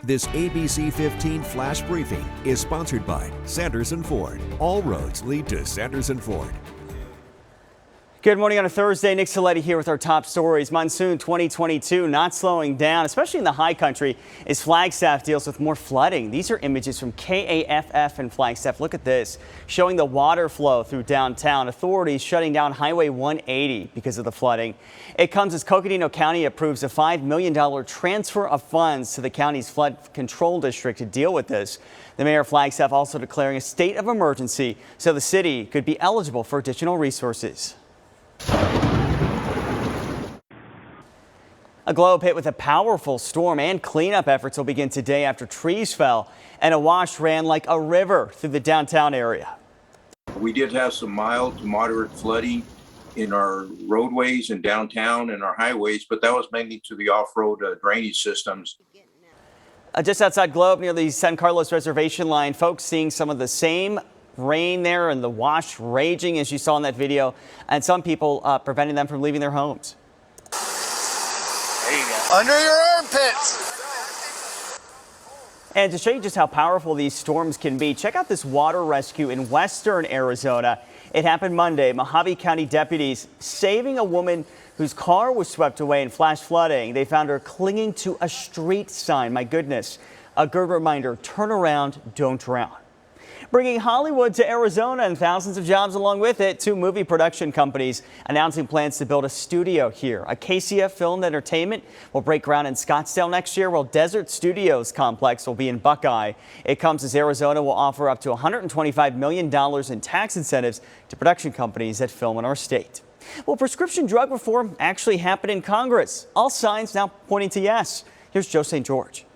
This ABC15 flash briefing is sponsored by Sanderson Ford. All roads lead to Sanderson Ford. Good morning on a Thursday. Nick Saletti here with our top stories. Monsoon 2022 not slowing down, especially in the high country, as Flagstaff deals with more flooding. These are images from KAFF in Flagstaff. Look at this, showing the water flow through downtown. Authorities shutting down Highway 180 because of the flooding. It comes as Coconino County approves a $5 million transfer of funds to the county's flood control district to deal with this. The mayor of Flagstaff also declaring a state of emergency so the city could be eligible for additional resources. A globe hit with a powerful storm, and cleanup efforts will begin today after trees fell and a wash ran like a river through the downtown area. We did have some mild to moderate flooding in our roadways and downtown and our highways, but that was mainly to the off-road drainage systems. Just outside Globe near the San Carlos reservation line, folks seeing some of the same rain there and the wash raging as you saw in that video, and some people preventing them from leaving their homes. There you go. Under your armpits. And to show you just how powerful these storms can be, check out this water rescue in western Arizona. It happened Monday. Mojave County deputies saving a woman whose car was swept away in flash flooding. They found her clinging to a street sign. My goodness, a good reminder, turn around, don't drown. Bringing Hollywood to Arizona and thousands of jobs along with it. Two movie production companies announcing plans to build a studio here. Acacia Film Entertainment will break ground in Scottsdale next year, while Desert Studios complex will be in Buckeye. It comes as Arizona will offer up to $125 million in tax incentives to production companies that film in our state. Will prescription drug reform actually happen in Congress? All signs now pointing to yes. Here's Joe St. George.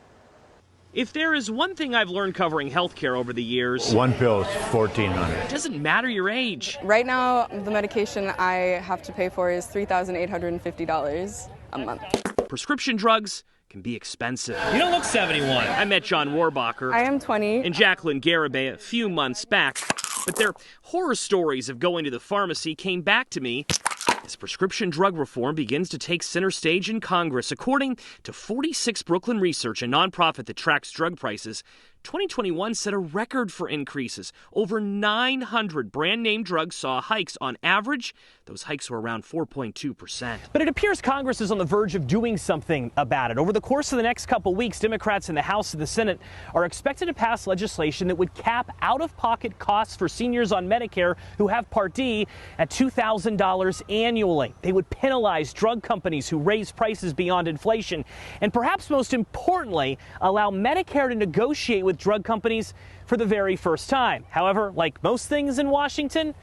If there is one thing I've learned covering healthcare over the years, one pill is $1,400. It doesn't matter your age. Right now, the medication I have to pay for is $3,850 a month. Prescription drugs can be expensive. You don't look 71. I met John Warbacher. I am 20. And Jacqueline Garibay a few months back. But their horror stories of going to the pharmacy came back to me as prescription drug reform begins to take center stage in Congress. According to 46 Brooklyn Research, a nonprofit that tracks drug prices, 2021 set a record for increases. Over 900 brand-name drugs saw hikes on average. Those hikes were around 4.2%. But it appears Congress is on the verge of doing something about it. Over the course of the next couple weeks, Democrats in the House and the Senate are expected to pass legislation that would cap out-of-pocket costs for seniors on Medicare who have Part D at $2,000 annually. They would penalize drug companies who raise prices beyond inflation. And perhaps most importantly, allow Medicare to negotiate with drug companies for the very first time. However, like most things in Washington,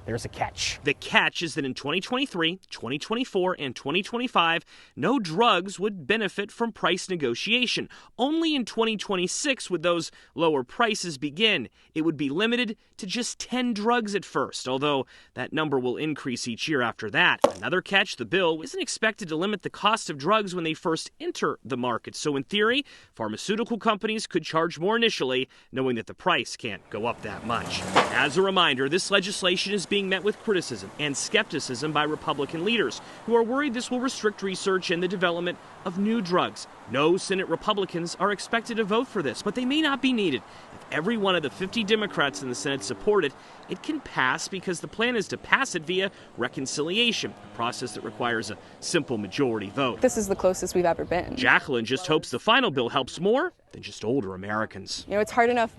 there's a catch. The catch is that in 2023, 2024, and 2025, no drugs would benefit from price negotiation. Only in 2026 would those lower prices begin. It would be limited to just 10 drugs at first, although that number will increase each year after that. Another catch, the bill isn't expected to limit the cost of drugs when they first enter the market. So in theory, pharmaceutical companies could charge more initially, knowing that the price can't go up that much. As a reminder, this legislation is being met with criticism and skepticism by Republican leaders who are worried this will restrict research and the development of new drugs. No Senate Republicans are expected to vote for this, but they may not be needed. If every one of the 50 Democrats in the Senate support it, it can pass because the plan is to pass it via reconciliation, a process that requires a simple majority vote. This is the closest we've ever been. Jacqueline just hopes the final bill helps more than just older Americans. You know, it's hard enough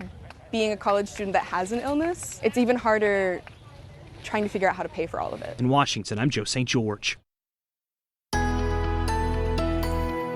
being a college student that has an illness. It's even harder trying to figure out how to pay for all of it. In Washington, I'm Joe St. George.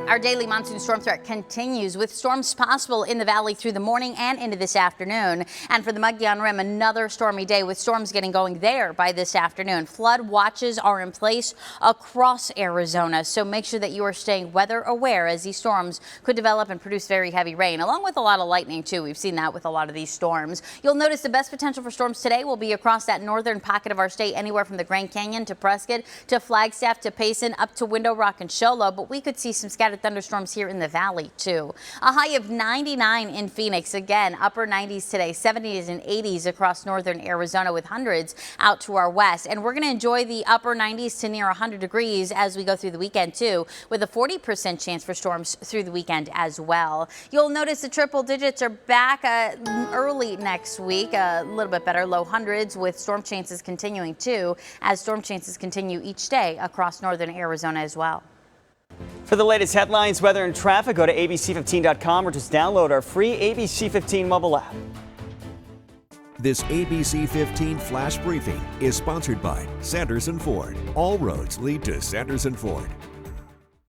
Our daily monsoon storm threat continues with storms possible in the valley through the morning and into this afternoon. And for the Mogollon Rim, another stormy day with storms getting going there by this afternoon. Flood watches are in place across Arizona, so make sure that you are staying weather aware as these storms could develop and produce very heavy rain, along with a lot of lightning too. We've seen that with a lot of these storms. You'll notice the best potential for storms today will be across that northern pocket of our state, anywhere from the Grand Canyon to Prescott to Flagstaff to Payson up to Window Rock and Show Low, but we could see some scattered scattered thunderstorms here in the valley, too. A high of 99 in Phoenix. Again, upper 90s today, 70s and 80s across northern Arizona with hundreds out to our west. And we're going to enjoy the upper 90s to near 100 degrees as we go through the weekend, too, with a 40% chance for storms through the weekend as well. You'll notice the triple digits are back early next week, a little bit better, low hundreds, with storm chances continuing, too, as storm chances continue each day across northern Arizona as well. For the latest headlines, weather, and traffic, go to ABC15.com or just download our free ABC15 mobile app. This ABC15 Flash Briefing is sponsored by Sanderson Ford. All roads lead to Sanderson Ford.